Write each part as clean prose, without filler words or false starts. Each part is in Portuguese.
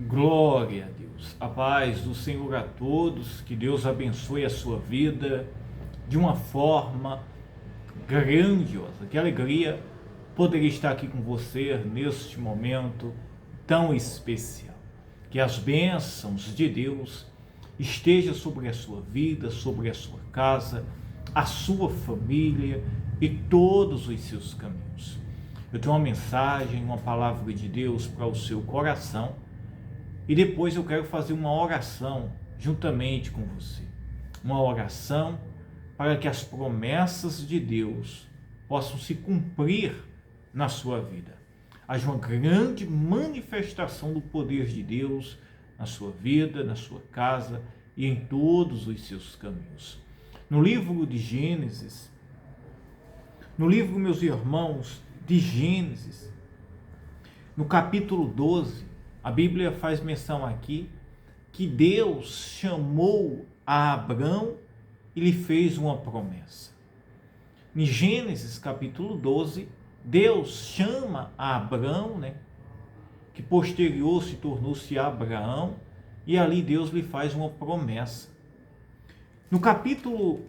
Glória a Deus. A paz do Senhor a todos. Que Deus abençoe a sua vida de uma forma grandiosa. Que alegria poder estar aqui com você neste momento tão especial. Que as bênçãos de Deus estejam sobre a sua vida, sobre a sua casa, a sua família e todos os seus caminhos. Eu tenho uma mensagem, uma palavra de Deus para o seu coração. E depois eu quero fazer uma oração juntamente com você. Uma oração para que as promessas de Deus possam se cumprir na sua vida. Haja uma grande manifestação do poder de Deus na sua vida, na sua casa e em todos os seus caminhos. No livro de Gênesis, meus irmãos, de Gênesis, no capítulo 12, a Bíblia faz menção aqui que Deus chamou a Abrão e lhe fez uma promessa. Em Gênesis capítulo 12, Deus chama a Abrão, que posterior se tornou-se Abraão, e ali Deus lhe faz uma promessa. No capítulo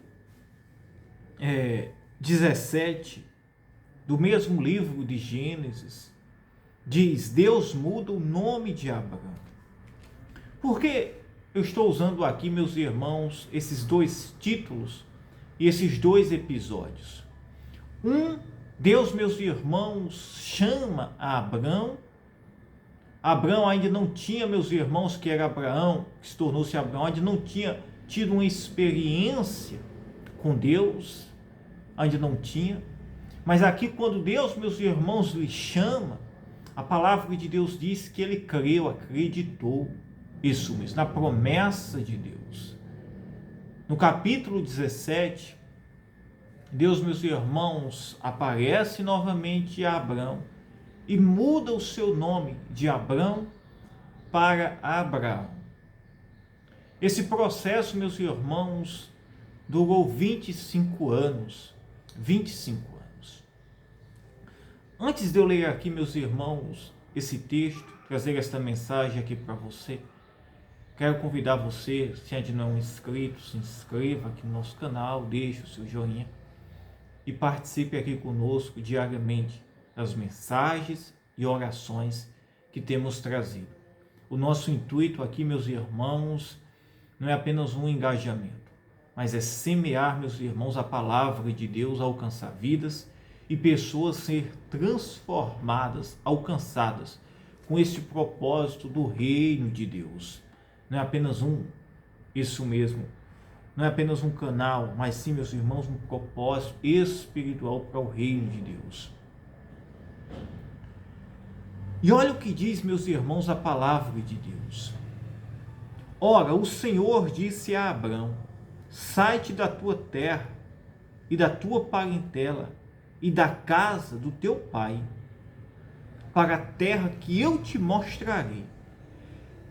17 do mesmo livro de Gênesis, diz: Deus muda o nome de Abraão. Por que eu estou usando aqui, meus irmãos, esses dois títulos e esses dois episódios? Deus, meus irmãos, chama a Abraão. Abraão ainda não tinha, meus irmãos, que era Abraão, que se tornou-se Abraão, ainda não tinha tido uma experiência com Deus, ainda não tinha. Mas aqui, quando Deus, meus irmãos, lhe chama, a palavra de Deus diz que ele creu, acreditou, isso mesmo, na promessa de Deus. No capítulo 17, Deus, meus irmãos, aparece novamente a Abrão e muda o seu nome de Abrão para Abraão. Esse processo, meus irmãos, durou 25 anos. 25 anos. Antes de eu ler aqui, meus irmãos, esse texto, trazer esta mensagem aqui para você, quero convidar você, se ainda não é inscrito, se inscreva aqui no nosso canal, deixe o seu joinha e participe aqui conosco diariamente das mensagens e orações que temos trazido. O nosso intuito aqui, meus irmãos, não é apenas um engajamento, mas é semear, meus irmãos, a palavra de Deus, alcançar vidas e pessoas ser transformadas, alcançadas com esse propósito do reino de Deus. Não é apenas isso mesmo, não é apenas um canal, mas sim, meus irmãos, um propósito espiritual para o reino de Deus. E olha o que diz, meus irmãos, a palavra de Deus. Ora, o Senhor disse a Abrão: sai-te da tua terra e da tua parentela e da casa do teu pai, para a terra que eu te mostrarei,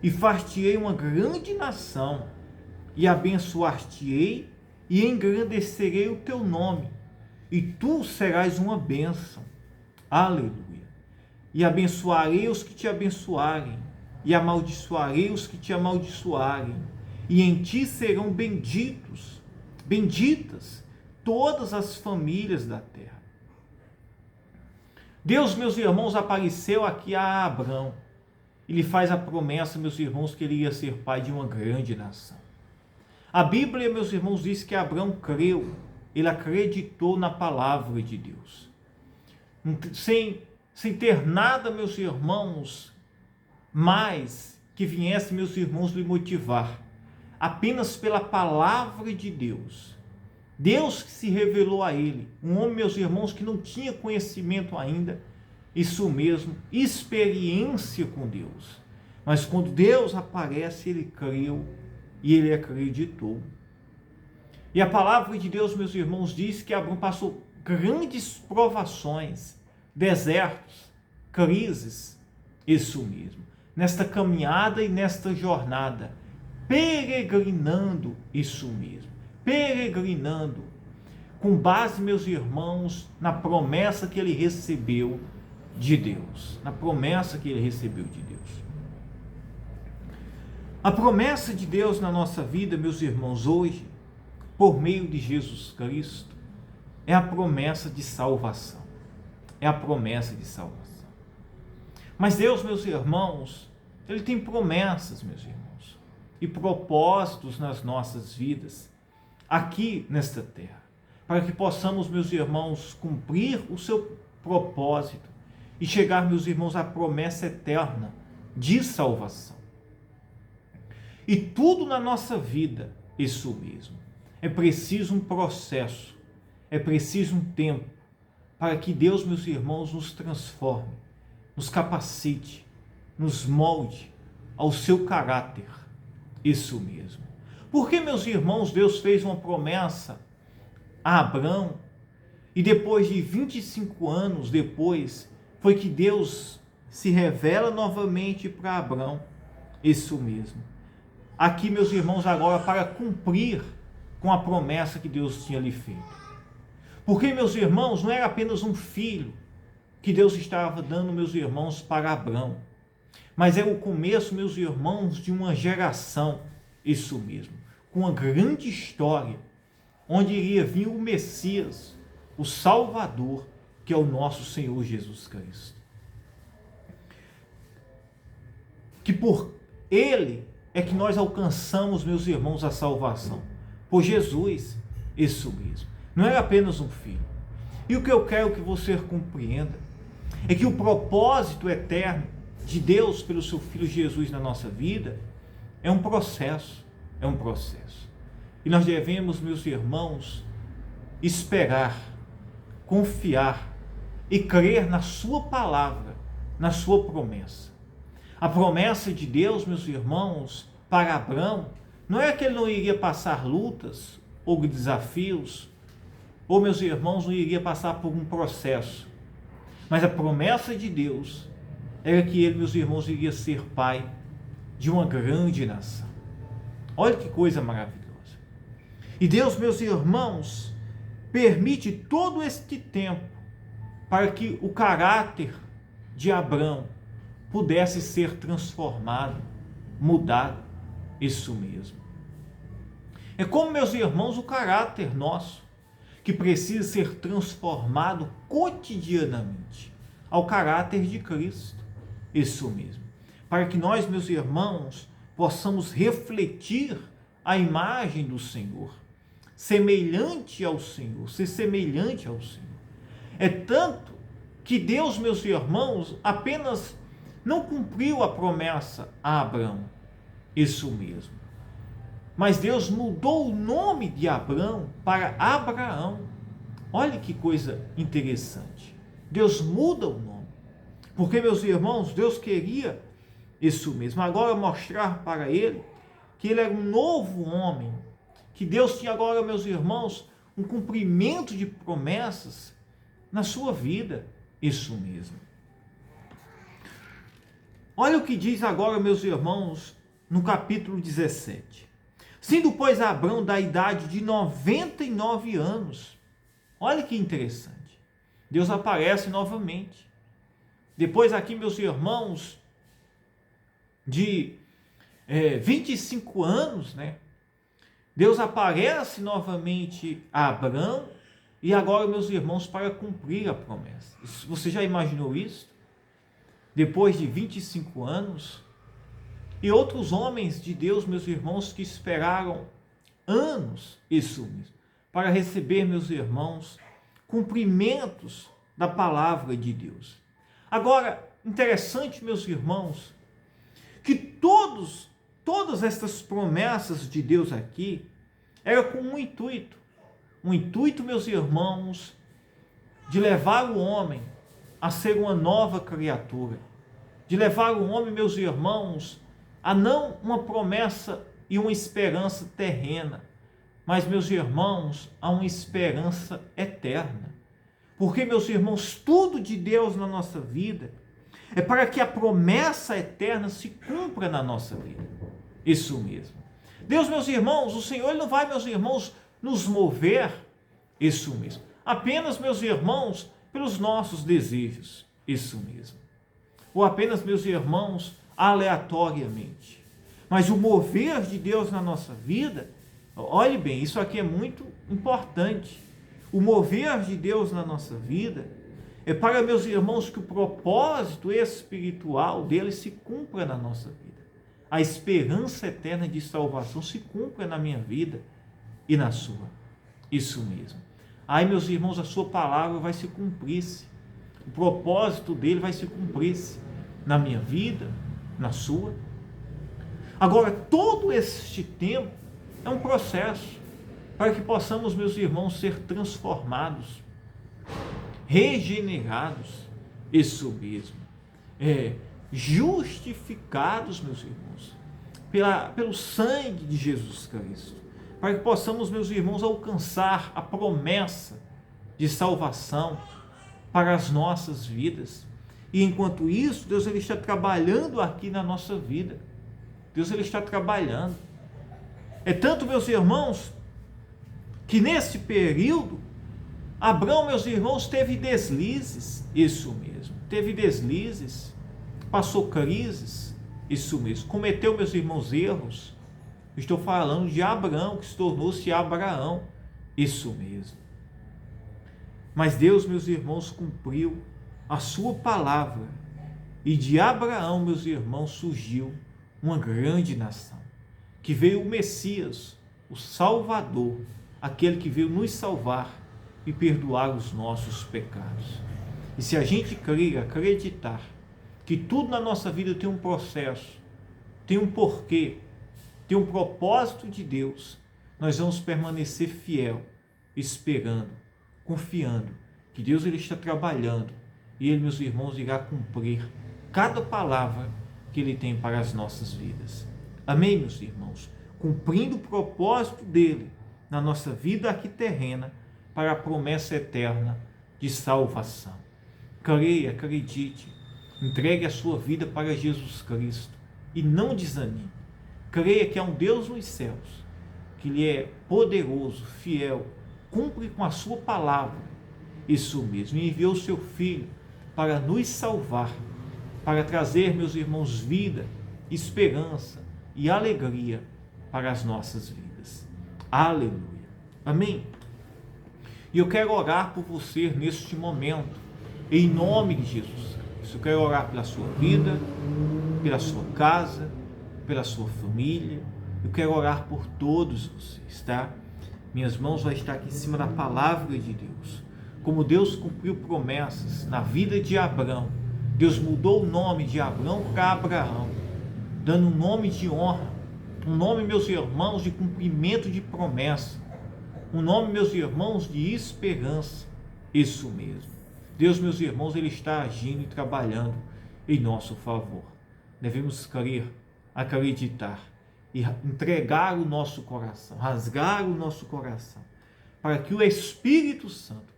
e far-te-ei uma grande nação, e abençoar-te-ei, e engrandecerei o teu nome, e tu serás uma bênção. Aleluia. E abençoarei os que te abençoarem, e amaldiçoarei os que te amaldiçoarem, e em ti serão benditas todas as famílias da terra. Deus, meus irmãos, apareceu aqui a Abrão e lhe faz a promessa, meus irmãos, que ele ia ser pai de uma grande nação. A Bíblia, meus irmãos, diz que Abrão creu, ele acreditou na palavra de Deus. Sem ter nada, meus irmãos, mais que viesse, meus irmãos, lhe motivar. Apenas pela palavra de Deus. Deus que se revelou a ele, um homem, meus irmãos, que não tinha conhecimento ainda, isso mesmo, experiência com Deus. Mas quando Deus aparece, ele creu e ele acreditou. E a palavra de Deus, meus irmãos, diz que Abrão passou grandes provações, desertos, crises, isso mesmo, nesta caminhada e nesta jornada, peregrinando, isso mesmo, peregrinando, com base, meus irmãos, na promessa que ele recebeu de Deus, na promessa que ele recebeu de Deus. A promessa de Deus na nossa vida, meus irmãos, hoje, por meio de Jesus Cristo, é a promessa de salvação. É a promessa de salvação. Mas Deus, meus irmãos, Ele tem promessas, meus irmãos, e propósitos nas nossas vidas, aqui nesta terra, para que possamos, meus irmãos, cumprir o seu propósito e chegar, meus irmãos, à promessa eterna de salvação. E tudo na nossa vida, isso mesmo. É preciso um processo, é preciso um tempo para que Deus, meus irmãos, nos transforme, nos capacite, nos molde ao seu caráter. Isso mesmo. Porque, meus irmãos, Deus fez uma promessa a Abrão e depois de 25 anos depois, foi que Deus se revela novamente para Abrão. Isso mesmo. Aqui, meus irmãos, agora para cumprir com a promessa que Deus tinha lhe feito. Porque, meus irmãos, não era apenas um filho que Deus estava dando, meus irmãos, para Abrão, mas era o começo, meus irmãos, de uma geração, isso mesmo, com uma grande história, onde iria vir o Messias, o Salvador, que é o nosso Senhor Jesus Cristo. Que por Ele é que nós alcançamos, meus irmãos, a salvação. Por Jesus, isso mesmo. Não é apenas um filho. E o que eu quero que você compreenda é que o propósito eterno de Deus pelo seu Filho Jesus na nossa vida é um processo. É um processo. E nós devemos, meus irmãos, esperar, confiar e crer na sua palavra, na sua promessa. A promessa de Deus, meus irmãos, para Abrão, não é que ele não iria passar lutas ou desafios, ou, meus irmãos, não iria passar por um processo. Mas a promessa de Deus era que ele, meus irmãos, iria ser pai de uma grande nação. Olha que coisa maravilhosa. E Deus, meus irmãos, permite todo este tempo para que o caráter de Abrão pudesse ser transformado, mudado. Isso mesmo. É como, meus irmãos, o caráter nosso, que precisa ser transformado cotidianamente ao caráter de Cristo. Isso mesmo. Para que nós, meus irmãos, possamos refletir a imagem do Senhor, semelhante ao Senhor, ser semelhante ao Senhor. É tanto que Deus, meus irmãos, apenas não cumpriu a promessa a Abrão. Isso mesmo. Mas Deus mudou o nome de Abrão para Abraão. Olha que coisa interessante. Deus muda o nome. Porque, meus irmãos, Deus queria isso mesmo. Agora mostrar para ele que ele era um novo homem. Que Deus tinha agora, meus irmãos, um cumprimento de promessas na sua vida. Isso mesmo. Olha o que diz agora, meus irmãos, no capítulo 17. Sendo, pois, Abrão da idade de 99 anos. Olha que interessante. Deus aparece novamente. Depois aqui, meus irmãos, de 25 anos, né? Deus aparece novamente a Abrão e agora, meus irmãos, para cumprir a promessa. Você já imaginou isso? Depois de 25 anos, e outros homens de Deus, meus irmãos, que esperaram anos, isso mesmo, para receber, meus irmãos, cumprimentos da palavra de Deus. Agora, interessante, meus irmãos, que todas estas promessas de Deus aqui, era com um intuito, meus irmãos, de levar o homem a ser uma nova criatura, de levar o homem, meus irmãos, a não uma promessa e uma esperança terrena, mas, meus irmãos, a uma esperança eterna. Porque, meus irmãos, tudo de Deus na nossa vida é para que a promessa eterna se cumpra na nossa vida. Isso mesmo. Deus, meus irmãos, o Senhor Ele não vai, meus irmãos, nos mover, isso mesmo, apenas, meus irmãos, pelos nossos desejos, isso mesmo. Ou apenas, meus irmãos, aleatoriamente. Mas o mover de Deus na nossa vida, olhe bem, isso aqui é muito importante. O mover de Deus na nossa vida é para, meus irmãos, que o propósito espiritual dele se cumpra na nossa vida. A esperança eterna de salvação se cumpra na minha vida e na sua. Isso mesmo. Aí, meus irmãos, a sua palavra vai se cumprir-se. O propósito dele vai se cumprir-se na minha vida, na sua. Agora, todo este tempo é um processo para que possamos, meus irmãos, ser transformados, regenerados, isso mesmo, justificados, meus irmãos, pelo sangue de Jesus Cristo, para que possamos, meus irmãos, alcançar a promessa de salvação para as nossas vidas. E enquanto isso, Deus ele está trabalhando aqui na nossa vida. Deus ele está trabalhando. É tanto, meus irmãos, que nesse período, Abraão, meus irmãos, teve deslizes, isso mesmo, teve deslizes, passou crises, isso mesmo, cometeu, meus irmãos, erros. Estou falando de Abraão, que se tornou-se Abraão, isso mesmo. Mas Deus, meus irmãos, cumpriu a sua palavra, e de Abraão, meus irmãos, surgiu uma grande nação, que veio o Messias, o Salvador, aquele que veio nos salvar e perdoar os nossos pecados. E se a gente crer, acreditar que tudo na nossa vida tem um processo, tem um porquê, tem um propósito de Deus, nós vamos permanecer fiel, esperando, confiando que Deus ele está trabalhando e Ele, meus irmãos, irá cumprir cada palavra que Ele tem para as nossas vidas. Amém, meus irmãos? Cumprindo o propósito dEle na nossa vida aqui terrena para a promessa eterna de salvação. Creia, acredite, entregue a sua vida para Jesus Cristo e não desanime. Creia que há um Deus nos céus, que Ele é poderoso, fiel, cumpre com a sua palavra, isso mesmo, e enviou o seu Filho para nos salvar, para trazer, meus irmãos, vida, esperança e alegria para as nossas vidas. Aleluia. Amém? E eu quero orar por você neste momento, em nome de Jesus Cristo. Eu quero orar pela sua vida, pela sua casa, pela sua família. Eu quero orar por todos vocês, tá? Minhas mãos vão estar aqui em cima da palavra de Deus. Como Deus cumpriu promessas na vida de Abraão, Deus mudou o nome de Abraão para Abraão, dando um nome de honra, um nome, meus irmãos, de cumprimento de promessa, um nome, meus irmãos, de esperança. Isso mesmo. Deus, meus irmãos, Ele está agindo e trabalhando em nosso favor. Devemos crer, acreditar e entregar o nosso coração, rasgar o nosso coração, para que o Espírito Santo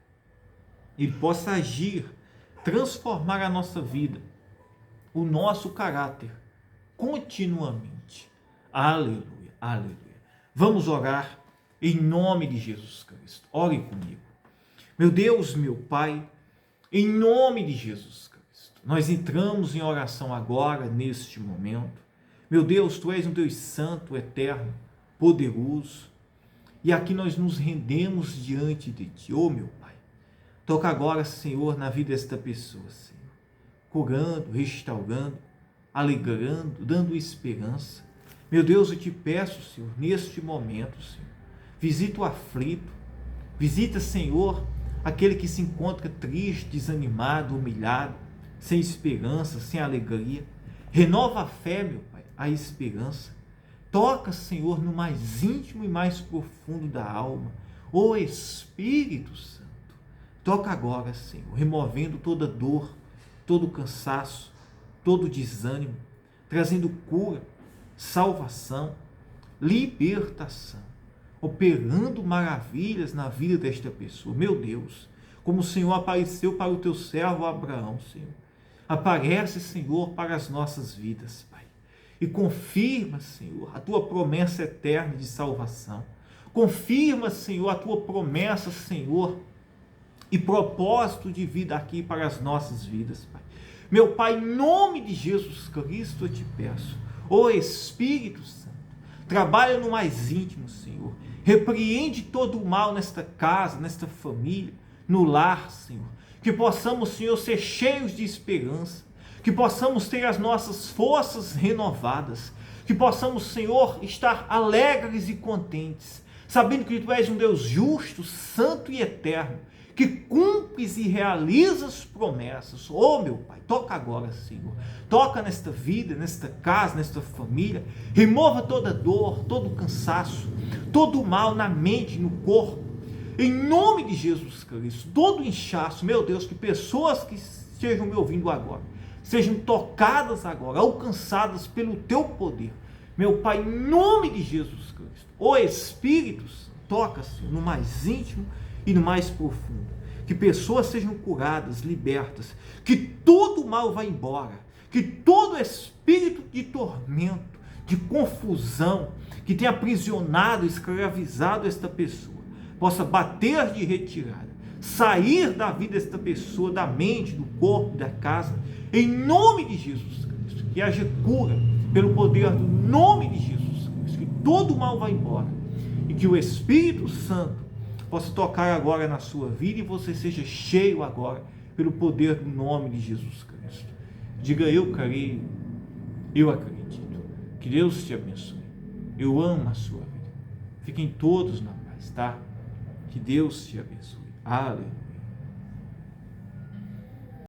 Ele possa agir, transformar a nossa vida, o nosso caráter, continuamente. Aleluia, aleluia. Vamos orar em nome de Jesus Cristo. Ore comigo. Meu Deus, meu Pai, em nome de Jesus Cristo, nós entramos em oração agora, neste momento. Meu Deus, Tu és um Deus santo, eterno, poderoso, e aqui nós nos rendemos diante de Ti, oh meu Pai. Toca agora, Senhor, na vida desta pessoa, Senhor, curando, restaurando, alegrando, dando esperança. Meu Deus, eu te peço, Senhor, neste momento, Senhor, visita o aflito, visita, Senhor, aquele que se encontra triste, desanimado, humilhado, sem esperança, sem alegria. Renova a fé, meu Pai, a esperança. Toca, Senhor, no mais íntimo e mais profundo da alma. Ó Espírito Santo, toca agora, Senhor, removendo toda dor, todo cansaço, todo desânimo, trazendo cura, salvação, libertação, operando maravilhas na vida desta pessoa. Meu Deus, como o Senhor apareceu para o teu servo Abraão, Senhor, aparece, Senhor, para as nossas vidas, Pai, e confirma, Senhor, a tua promessa eterna de salvação. Confirma, Senhor, a tua promessa, Senhor, e propósito de vida aqui para as nossas vidas, Pai. Meu Pai, em nome de Jesus Cristo, eu te peço, Ó Espírito Santo, trabalha no mais íntimo, Senhor. Repreende todo o mal nesta casa, nesta família, no lar, Senhor. Que possamos, Senhor, ser cheios de esperança. Que possamos ter as nossas forças renovadas. Que possamos, Senhor, estar alegres e contentes, sabendo que Tu és um Deus justo, santo e eterno, que cumpres e realizas promessas. Oh, meu Pai, toca agora, Senhor. Toca nesta vida, nesta casa, nesta família. Remova toda dor, todo cansaço, todo mal na mente, no corpo. Em nome de Jesus Cristo, todo inchaço, meu Deus, que pessoas que estejam me ouvindo agora, sejam tocadas agora, alcançadas pelo Teu poder. Meu Pai, em nome de Jesus Cristo, ó Espírito Santo, toca, Senhor, no mais íntimo e no mais profundo. Que pessoas sejam curadas, libertas, que todo mal vá embora, que todo espírito de tormento, de confusão, que tenha aprisionado, escravizado esta pessoa, possa bater de retirada, sair da vida desta pessoa, da mente, do corpo, da casa, em nome de Jesus Cristo. Que haja cura pelo poder do nome de Jesus Cristo, que todo mal vá embora e que o Espírito Santo possa tocar agora na sua vida e você seja cheio agora pelo poder do nome de Jesus Cristo. Diga: eu creio, eu acredito. Que Deus te abençoe. Eu amo a sua vida. Fiquem todos na paz, tá? Que Deus te abençoe. Aleluia.